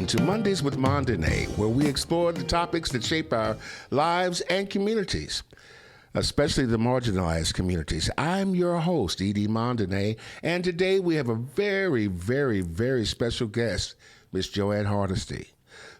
to Mondays with Mondene, where we explore the topics that shape our lives and communities, especially the marginalized communities. I'm your host, Edie Mondene, and today we have a very, very, very special guest, Miss Joann Hardesty.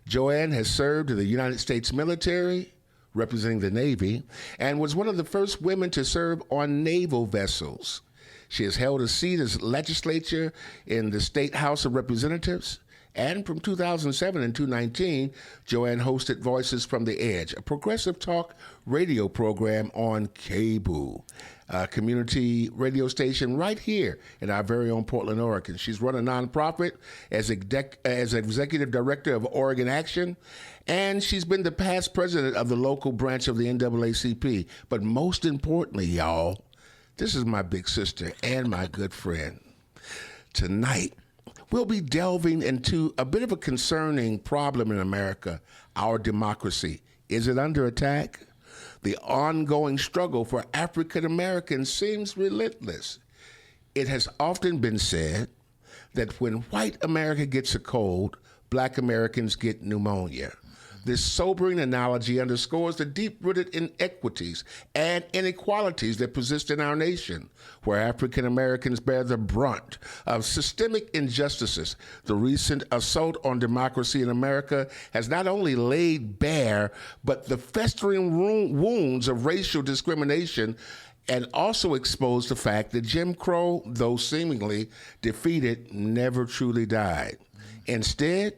Joann has served in the United States military, representing the Navy, and was one of the first women to serve on naval vessels. She has held a seat as legislature in the State House of Representatives. And from 2007 and 2019, Joann hosted Voices from the Edge, a progressive talk radio program on cable, a community radio station right here in our very own Portland, Oregon. She's run a nonprofit as executive director of Oregon Action, and she's been the past president of the local branch of the NAACP. But most importantly, y'all, this is my big sister and my good friend. Tonight, we'll be delving into a bit of a concerning problem in America, our democracy. Is it under attack? The ongoing struggle for African Americans seems relentless. It has often been said that when white America gets a cold, black Americans get pneumonia. This sobering analogy underscores the deep-rooted inequities and inequalities that persist in our nation, where African Americans bear the brunt of systemic injustices. The recent assault on democracy in America has not only laid bare, but the festering wounds of racial discrimination, and also exposed the fact that Jim Crow, though seemingly defeated, never truly died. Instead,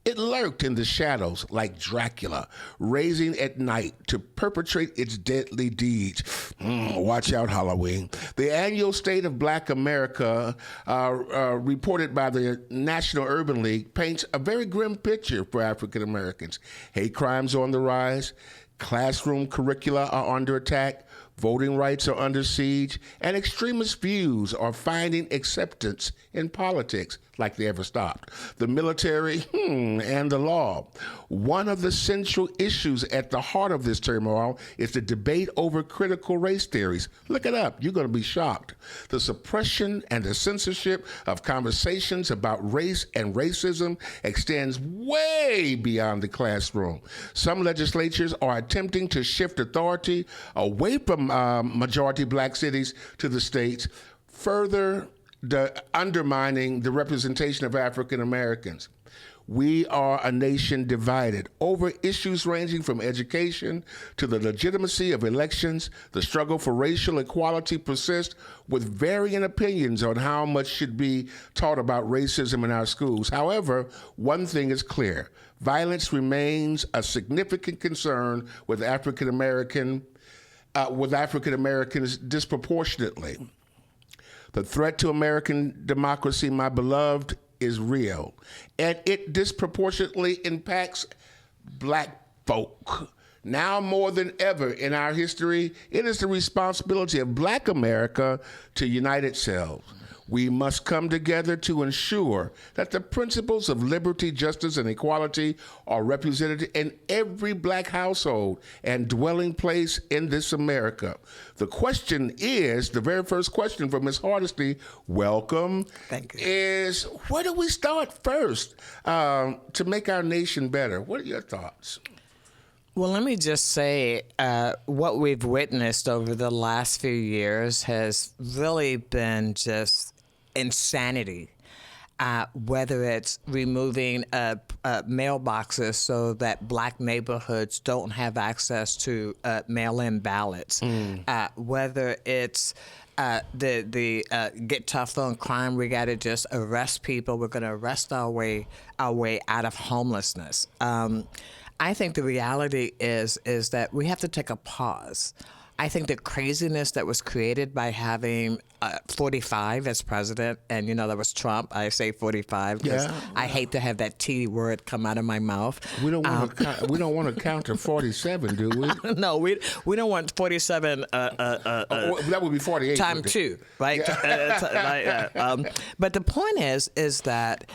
it lurked in the shadows like Dracula, raising at night to perpetrate its deadly deeds. Watch out, Halloween. The annual State of Black America, reported by the National Urban League, paints a very grim picture for African Americans. Hate crimes are on the rise, classroom curricula are under attack, voting rights are under siege, and extremist views are finding acceptance in politics like they ever stopped. The military and the law. One of the central issues at the heart of this turmoil is the debate over critical race theories. Look it up. You're going to be shocked. The suppression and the censorship of conversations about race and racism extends way beyond the classroom. Some legislatures are attempting to shift authority away from majority black cities to the states, further undermining the representation of African Americans. We are a nation divided over issues ranging from education to the legitimacy of elections. The struggle for racial equality persists, with varying opinions on how much should be taught about racism in our schools. However, one thing is clear: violence remains a significant concern with African Americans disproportionately. The threat to American democracy, my beloved, is real, and it disproportionately impacts black folk. Now more than ever in our history, it is the responsibility of black America to unite itself. We must come together to ensure that the principles of liberty, justice, and equality are represented in every black household and dwelling place in this America. The question is, the very first question from Ms. Hardesty, welcome. Thank you. Is where do we start first to make our nation better? What are your thoughts? Well, let me just say what we've witnessed over the last few years has really been just insanity. Whether it's removing mailboxes so that black neighborhoods don't have access to mail-in ballots, whether it's the get tough on crime, we got to just arrest people. We're going to arrest our way out of homelessness. I think the reality is that we have to take a pause. I think the craziness that was created by having 45 as president, and that was Trump. I say 45 because I hate to have that T word come out of my mouth. We don't want to. We don't want to count to 47, do we? No, we don't want 47. That would be 48. Time two, right? Yeah. But the point is that,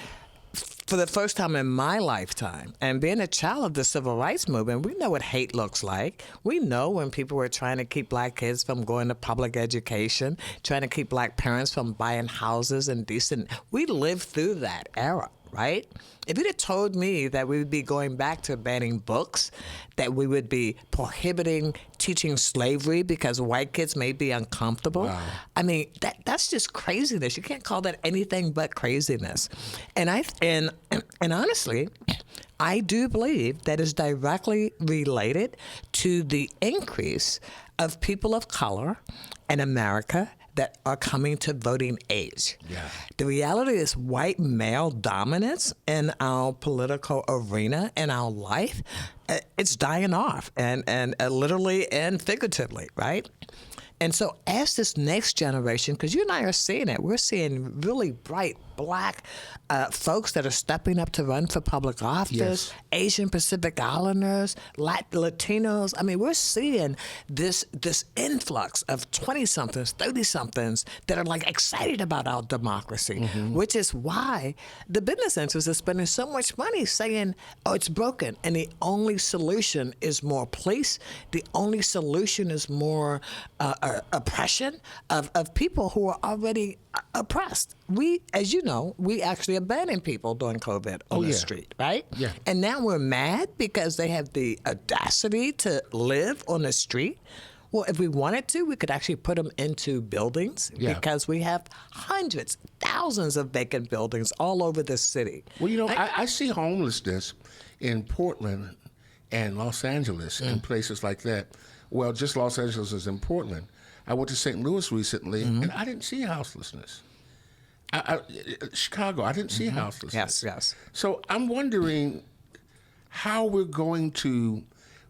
for the first time in my lifetime, and being a child of the civil rights movement, we know what hate looks like. We know when people were trying to keep black kids from going to public education, trying to keep black parents from buying houses and decent. We lived through that era, right? If you'd have told me that we would be going back to banning books, that we would be prohibiting teaching slavery because white kids may be uncomfortable, Wow. I mean, that's just craziness. You can't call that anything but craziness. And honestly, I do believe that is directly related to the increase of people of color in America that are coming to voting age. Yeah. The reality is white male dominance in our political arena, in our life, it's dying off, and literally and figuratively, right? And so as this next generation, because you and I are seeing it, we're seeing really bright black folks that are stepping up to run for public office, Yes. Asian Pacific Islanders, Latinos. I mean, we're seeing this influx of 20-somethings, 30-somethings that are like excited about our democracy, which is why the business interests are spending so much money saying, oh, it's broken. And the only solution is more police. The only solution is more oppression of people who are already oppressed. We, as you know, we actually abandoned people during COVID on the street, right? Yeah. And now we're mad because they have the audacity to live on the street. Well, if we wanted to, we could actually put them into buildings because we have hundreds, thousands of vacant buildings all over the city. Well, you know, I see homelessness in Portland and Los Angeles and places like that. Well, just Los Angeles is in Portland. I went to St. Louis recently, and I didn't see houselessness. Chicago, I didn't see houselessness. Yes. So I'm wondering how we're going to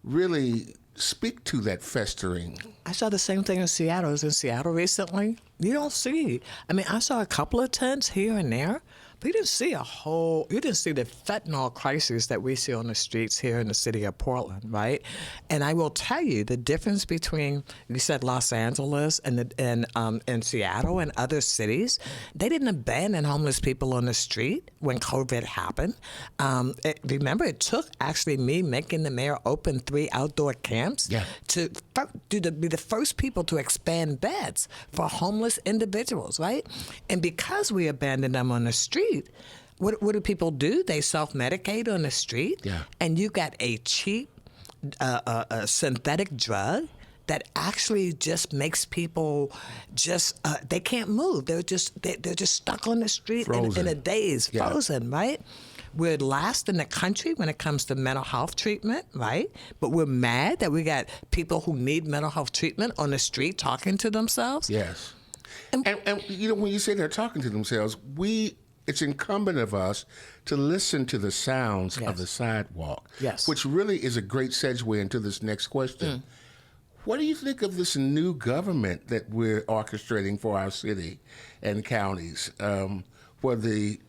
really speak to that festering. I saw the same thing in Seattle. I was in Seattle recently. You don't see. I mean, I saw a couple of tents here and there, but you didn't see you didn't see the fentanyl crisis that we see on the streets here in the city of Portland, right? And I will tell you the difference between, you said Los Angeles and Seattle and other cities, they didn't abandon homeless people on the street when COVID happened. Remember, it took actually me making the mayor open 3 outdoor camps to be the first people to expand beds for homeless individuals, right? And because we abandoned them on the street, what do people do? They self-medicate on the street, and you got a cheap synthetic drug that actually just makes people they can't move. They're just stuck on the street in a daze, frozen, right? We're last in the country when it comes to mental health treatment, right? But we're mad that we got people who need mental health treatment on the street talking to themselves. Yes. And you know, when you say they're talking to themselves, it's incumbent of us to listen to the sounds of the sidewalk, which really is a great segue into this next question. What do you think of this new government that we're orchestrating for our city and counties, where the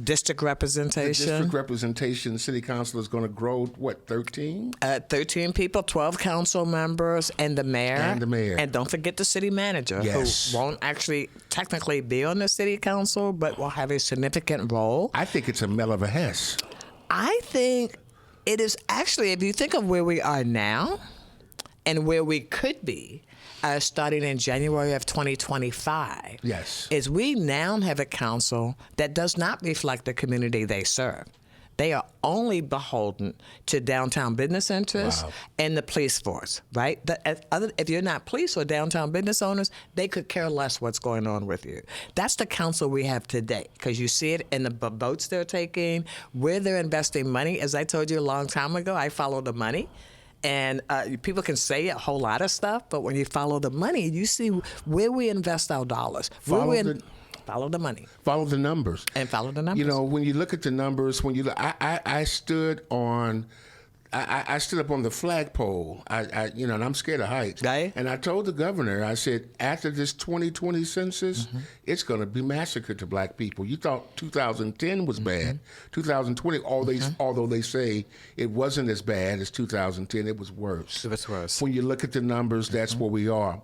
district representation. The district representation, city council is going to grow, 13? 13 people, 12 council members, and the mayor. And don't forget the city manager, who won't actually technically be on the city council, but will have a significant role. I think it's a Mel of a Hess. I think it is actually, if you think of where we are now and where we could be, starting in January of 2025, is we now have a council that does not reflect the community they serve. They are only beholden to downtown business interests and the police force, right? If you're not police or downtown business owners, they could care less what's going on with you. That's the council we have today, because you see it in the votes they're taking, where they're investing money. As I told you a long time ago, I follow the money. And people can say a whole lot of stuff, but when you follow the money, you see where we invest our dollars. Follow the money. Follow the numbers. And follow the numbers. You know, when you look at the numbers, I stood up on the flagpole. And I'm scared of heights. Right. And I told the governor, I said, after this 2020 census, it's going to be massacre to black people. You thought 2010 was bad. 2020, although they say it wasn't as bad as 2010, it was worse. It was worse. When you look at the numbers, that's where we are.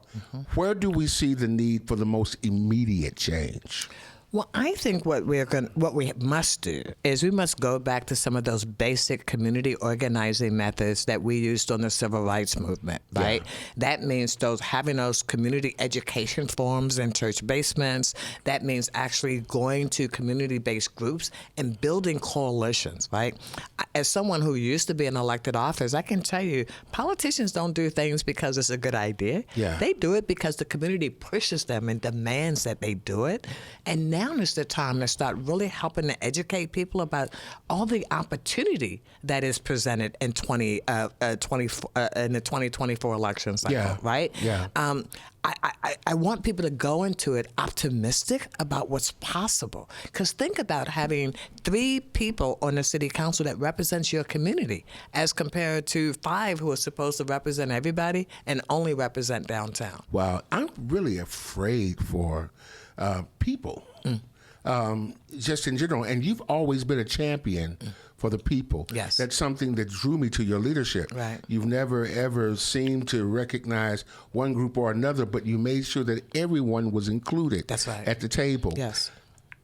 Where do we see the need for the most immediate change? Well, I think what we must do is we must go back to some of those basic community organizing methods that we used on the civil rights movement, right? Yeah. That means having those community education forums in church basements. That means actually going to community-based groups and building coalitions, right? As someone who used to be in elected office, I can tell you, politicians don't do things because it's a good idea. Yeah. They do it because the community pushes them and demands that they do it. And now is the time to start really helping to educate people about all the opportunity that is presented in in the 2024 election cycle, Yeah. right? Yeah. I want people to go into it optimistic about what's possible. Because think about having 3 people on the city council that represents your community as compared to 5 who are supposed to represent everybody and only represent downtown. Wow, I'm really afraid for people, just in general. And you've always been a champion for the people. Yes. That's something that drew me to your leadership. Right. You've never, ever seemed to recognize one group or another, but you made sure that everyone was included. That's right. At the table. Yes.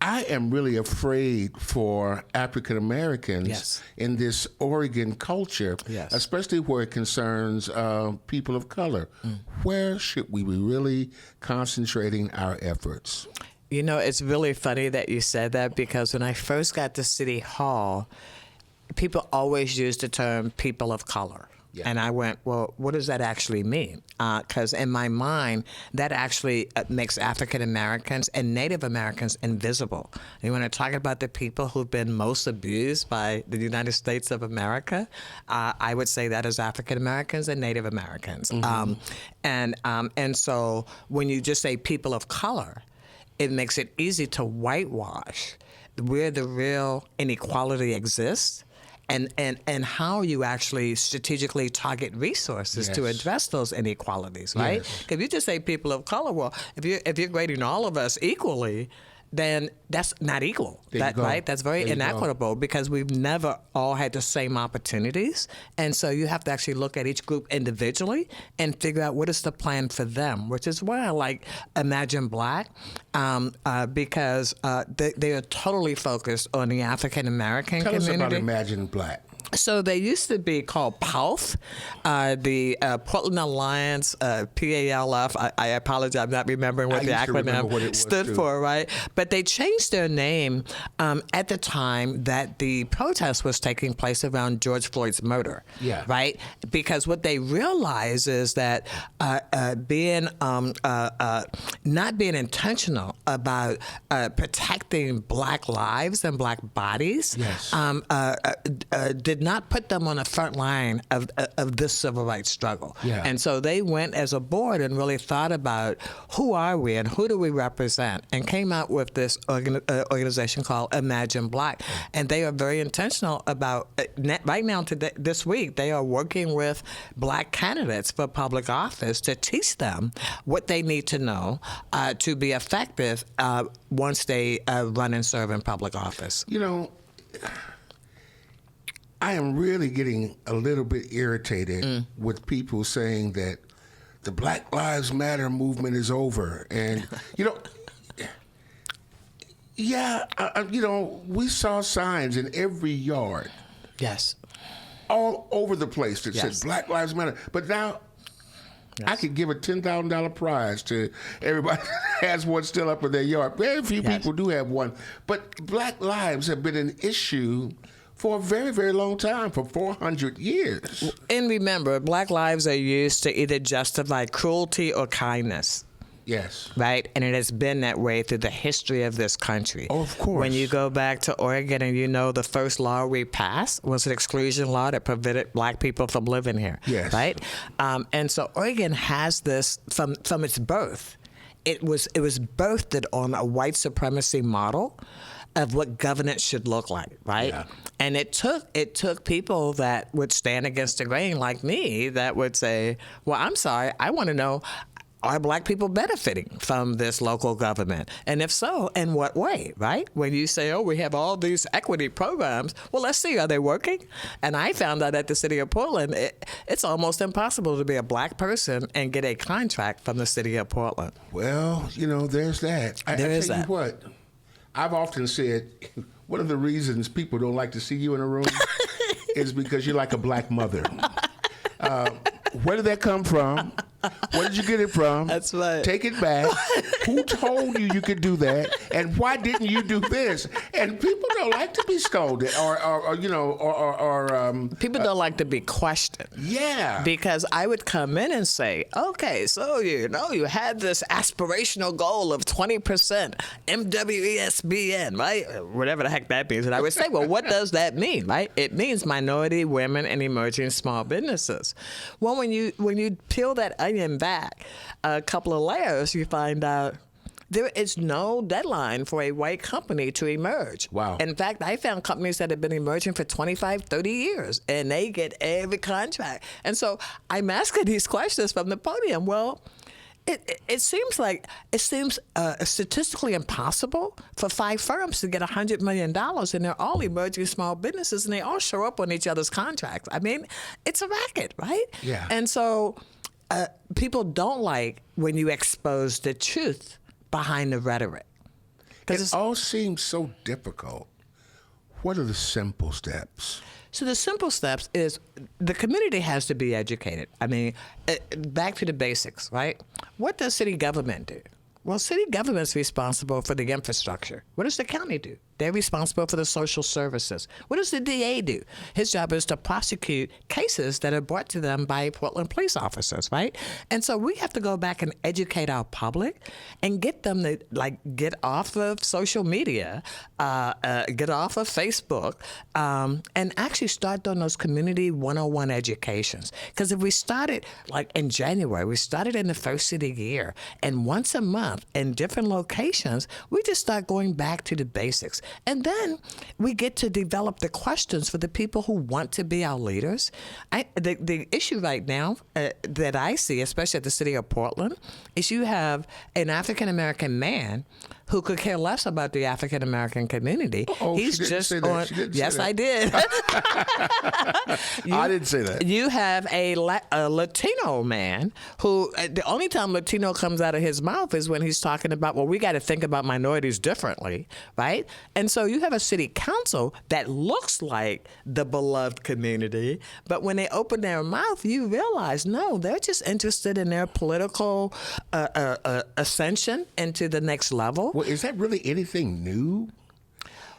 I am really afraid for African Americans Yes. in this Oregon culture, Yes. especially where it concerns people of color. Where should we be really concentrating our efforts? You know, it's really funny that you said that because when I first got to City Hall, people always used the term people of color. Yeah. And I went, well, what does that actually mean? Because in my mind, that actually makes African Americans and Native Americans invisible. And when I talk about the people who've been most abused by the United States of America, I would say that is African Americans and Native Americans. And so when you just say people of color, it makes it easy to whitewash where the real inequality exists. And how you actually strategically target resources to Yes. address those inequalities, right? Yes. If you just say people of color, well, if you're grading all of us equally, then that's not equal, There you go. right? That's very There you go. inequitable because we've never all had the same opportunities. And so you have to actually look at each group individually and figure out what is the plan for them, which is why I like Imagine Black, because they are totally focused on the African American Tell community. us about Imagine Black. So they used to be called PALF, the Portland Alliance, PALF. I apologize, I'm not remembering what I the used to remember what it acronym was, stood too. for, right? But they changed their name at the time that the protest was taking place around George Floyd's murder, Yeah. right? Because what they realized is that not being intentional about protecting Black lives and Black bodies Yes. did not put them on the front line of this civil rights struggle. Yeah. And so they went as a board and really thought about who are we and who do we represent, and came out with this organization called Imagine Black. And they are very intentional about, right now, this week, they are working with Black candidates for public office to teach them what they need to know to be effective once they run and serve in public office. You know, I am really getting a little bit irritated with people saying that the Black Lives Matter movement is over. And, you know, we saw signs in every yard Yes. all over the place that Yes. said Black Lives Matter. But now I could give a $10,000 prize to everybody that has one still up in their yard. Very few Yes. people do have one. But Black lives have been an issue for a very, very long time, for 400 years. And remember, Black lives are used to either justify cruelty or kindness. Yes. Right? And it has been that way through the history of this country. Oh, of course. When you go back to Oregon and you know the first law we passed was an exclusion law that prevented Black people from living here. Yes. Right? And so Oregon has this from its birth. It was birthed on a white supremacy model of what governance should look like, right? Yeah. And it took people that would stand against the grain like me that would say, well, I'm sorry, I want to know, are Black people benefiting from this local government? And if so, in what way, right? When you say, oh, we have all these equity programs, well, let's see, are they working? And I found out at the city of Portland, it's almost impossible to be a Black person and get a contract from the city of Portland. Well, there's that. I There is tell that. you what, I've often said one of the reasons people don't like to see you in a room is because you're like a black mother. Where did that come from? Where did you get it from? That's right. Take it back. Who told you could do that? And why didn't you do this? And people don't like to be scolded, or people don't like to be questioned. Yeah. Because I would come in and say, okay, so you had this aspirational goal of 20% MWESBN, right? Whatever the heck that means. And I would say, well, what does that mean, right? It means minority, women, and emerging small businesses. Well, when you peel that onion back a couple of layers, you find out there is no deadline for a white company to emerge. Wow. In fact, I found companies that have been emerging for 25, 30 years, and they get every contract. And so I'm asking these questions from the podium. Well, it seems statistically impossible for 5 firms to get $100 million, and they're all emerging small businesses, and they all show up on each other's contracts. I mean, it's a racket, right? Yeah. And so people don't like when you expose the truth behind the rhetoric. It all seems so difficult. What are the simple steps? So the simple steps is the community has to be educated. I mean, back to the basics, right? What does city government do? Well, city government's responsible for the infrastructure. What does the county do? They're responsible for the social services. What does the DA do? His job is to prosecute cases that are brought to them by Portland police officers, right? And so we have to go back and educate our public and get them to get off of social media, get off of Facebook, and actually start doing those community 101 educations. Because if we started in January, we started in the first of the year, and once a month in different locations, we just start going back to the basics. And then we get to develop the questions for the people who want to be our leaders. The issue right now that I see, especially at the city of Portland, is you have an African-American man who could care less about the African-American community. He's just on. Yes, I did. I didn't say that. You have a Latino man who, the only time Latino comes out of his mouth is when he's talking about, well, we got to think about minorities differently, right? And so you have a city council that looks like the beloved community, but when they open their mouth, you realize, no, they're just interested in their political ascension into the next level. Well, is that really anything new?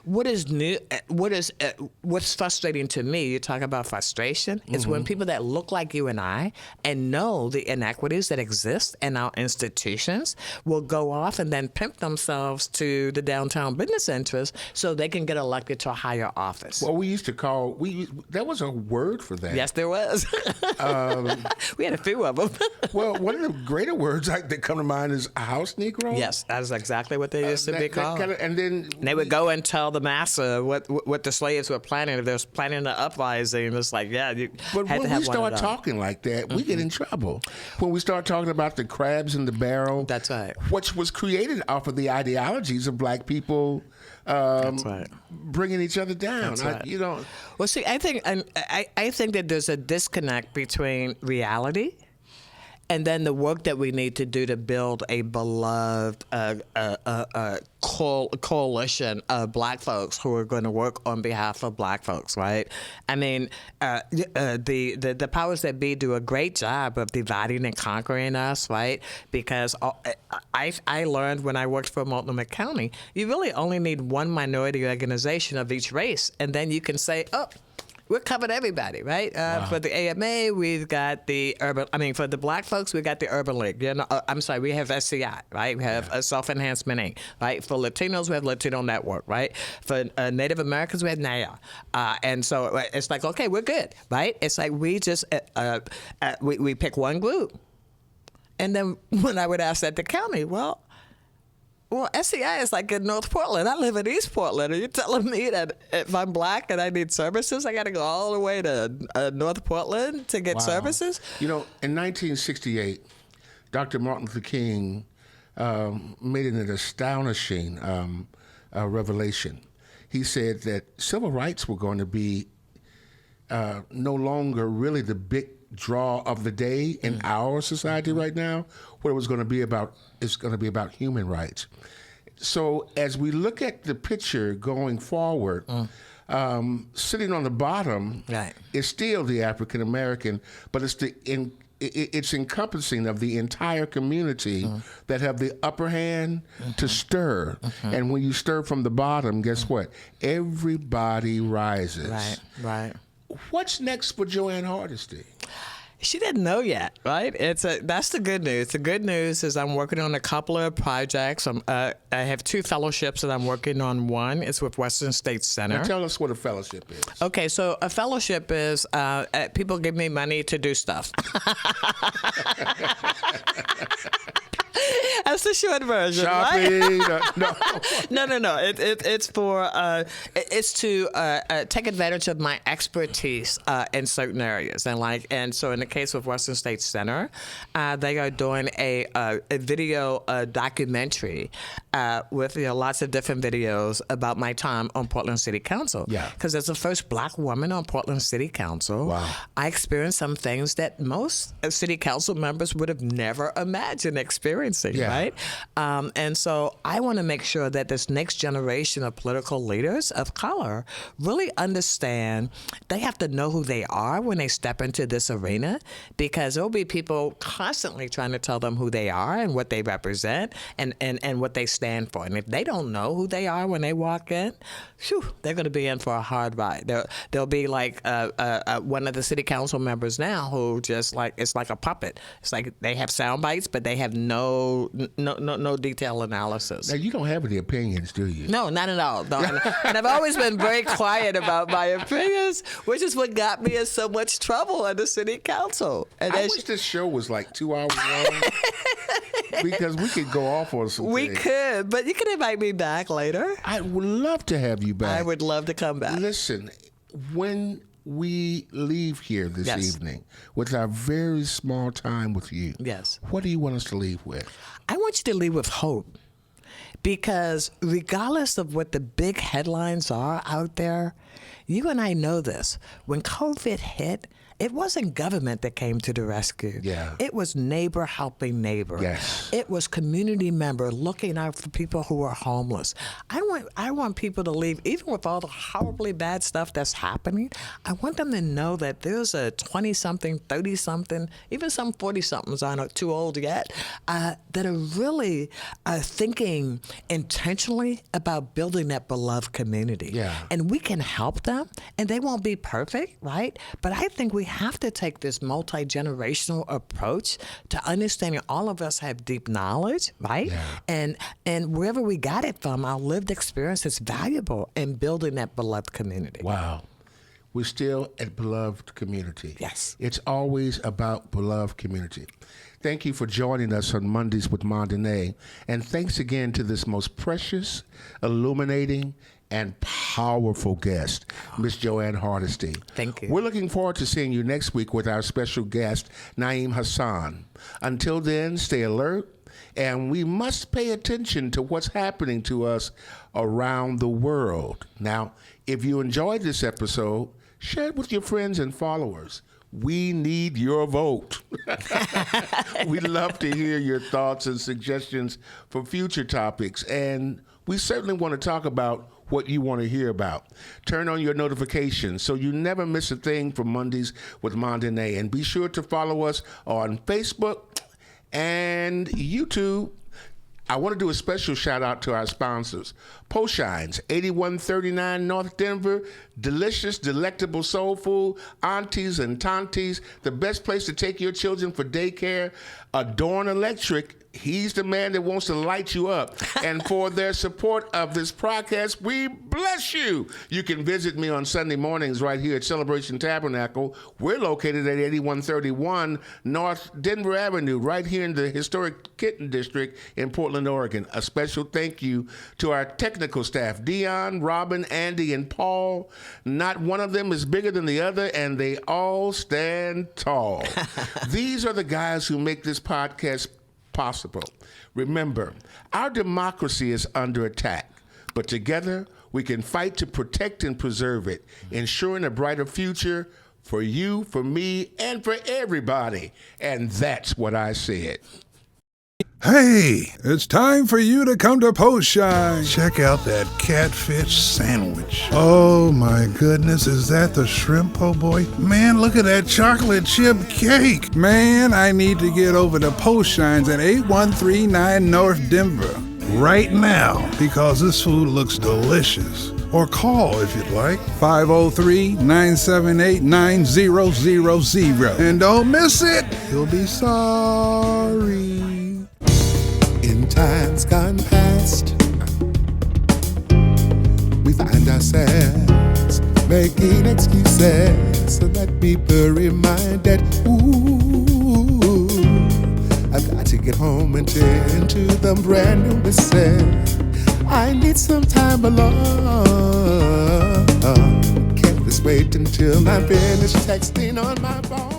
What is new? What's frustrating to me? You talk about frustration. Is when people that look like you and I and know the inequities that exist in our institutions will go off and then pimp themselves to the downtown business interests so they can get elected to a higher office. Well, we used to call there was a word for that. Yes, there was. We had a few of them. Well, one of the greater words that come to mind is a house Negro. Yes, that's exactly what they used to be called. And then they would go and tell the massa what the slaves were planning. If they was planning an uprising, it's like, yeah, you but had when to have we start talking like that, we get in trouble. When we start talking about the crabs in the barrel, that's right, which was created off of the ideologies of black people, that's right, bringing each other down. That's right. Well, see, I think that there's a disconnect between reality and then the work that we need to do to build a beloved coalition of black folks who are going to work on behalf of black folks, right? I mean, the powers that be do a great job of dividing and conquering us, right? Because I learned when I worked for Multnomah County, you really only need one minority organization of each race, and then you can say, oh, we're covered everybody, right? Wow. For the AMA, we've got for the black folks, we got the Urban League. We have SCI, right? We have Self-Enhancement Inc., right? For Latinos, we have Latino Network, right? For Native Americans, we have NAYA. And so it's like, okay, we're good, right? It's like we just, we pick one group. And then when I would ask that to county, well, SCI is like in North Portland. I live in East Portland. Are you telling me that if I'm black and I need services, I got to go all the way to North Portland to get services? In 1968, Dr. Martin Luther King made an astonishing revelation. He said that civil rights were going to be no longer really the big draw of the day in our society right now. What it was going to be about is going to be about human rights. So as we look at the picture going forward, sitting on the bottom Right. is still the African American, but it's encompassing of the entire community that have the upper hand to stir. And when you stir from the bottom, guess what? Everybody rises. Right. What's next for Joann Hardesty? She didn't know yet, right? That's the good news. The good news is I'm working on a couple of projects. I have 2 fellowships that I'm working on. One is with Western State Center. Now tell us what a fellowship is. Okay, so a fellowship is people give me money to do stuff. That's the short version, Shopping? right? No. It's to take advantage of my expertise in certain areas, and so in the case of Western State Center, they are doing a video documentary with lots of different videos about my time on Portland City Council. Yeah. Because as the first Black woman on Portland City Council, wow. I experienced some things that most city council members would have never imagined experiencing. Yeah. Right? And so I want to make sure that this next generation of political leaders of color really understand they have to know who they are when they step into this arena, because there'll be people constantly trying to tell them who they are and what they represent and what they stand for. And if they don't know who they are when they walk in, they're going to be in for a hard ride. They'll be like one of the city council members now who just it's like a puppet. It's like they have sound bites, but they have no detailed analysis. Now, you don't have any opinions, do you? No, not at all. No. And I've always been very quiet about my opinions, which is what got me in so much trouble at the city council. And I wish this show was like 2 hours long because we could go off on some We things. could, but you can invite me back later. I would love to have you back. I would love to come back. Listen, when we leave here this Yes. evening with our very small time with you, Yes. what do you want us to leave with? I want you to leave with hope, because regardless of what the big headlines are out there, you and I know this. When COVID hit, it wasn't government that came to the rescue. Yeah. It was neighbor helping neighbor. Yes. It was community member looking out for people who are homeless. I want people to leave, even with all the horribly bad stuff that's happening, I want them to know that there's a 20-something, 30-something, even some 40-somethings aren't too old yet, that are really thinking intentionally about building that beloved community. Yeah. And we can help them, and they won't be perfect, right? But I think we have to take this multi-generational approach to understanding all of us have deep knowledge, right? Yeah. And wherever we got it from, our lived experience is valuable in building that beloved community. Wow. We're still at beloved community. Yes. It's always about beloved community. Thank you for joining us on Mondays with Mondene. And thanks again to this most precious, illuminating, and powerful guest, Miss Joann Hardesty. Thank you. We're looking forward to seeing you next week with our special guest, Naeem Hassan. Until then, stay alert, and we must pay attention to what's happening to us around the world. Now, if you enjoyed this episode, share it with your friends and followers. We need your vote. We'd love to hear your thoughts and suggestions for future topics, and we certainly want to talk about what you want to hear about. Turn on your notifications so you never miss a thing from Mondays with Mondene, and be sure to follow us on Facebook and YouTube. I want to do a special shout out to our sponsors. Poshines, 8139 North Denver. Delicious, delectable soul food. Aunties and tanties, the best place to take your children for daycare. Adorn Electric, he's the man that wants to light you up. And for their support of this podcast, we bless you. You can visit me on Sunday mornings right here at Celebration Tabernacle. We're located at 8131 North Denver Avenue, right here in the historic Kitten District in Portland, Oregon. A special thank you to our technical staff, Dion, Robin, Andy, and Paul. Not one of them is bigger than the other, and they all stand tall. These are the guys who make this podcast possible. Remember, our democracy is under attack, but together we can fight to protect and preserve it, ensuring a brighter future for you, for me, and for everybody. And that's what I said. Hey, it's time for you to come to Post Shine. Check out that catfish sandwich. Oh my goodness, is that the shrimp po' boy? Man, look at that chocolate chip cake. Man, I need to get over to Post Shines at 8139 North Denver right now because this food looks delicious. Or call if you'd like, 503-978-9000. And don't miss it, you'll be sorry. In times gone past, we find ourselves making excuses so that people reminded, ooh, I've got to get home and tend to the brand new missus. I need some time alone. Can't this wait until I finish texting on my phone?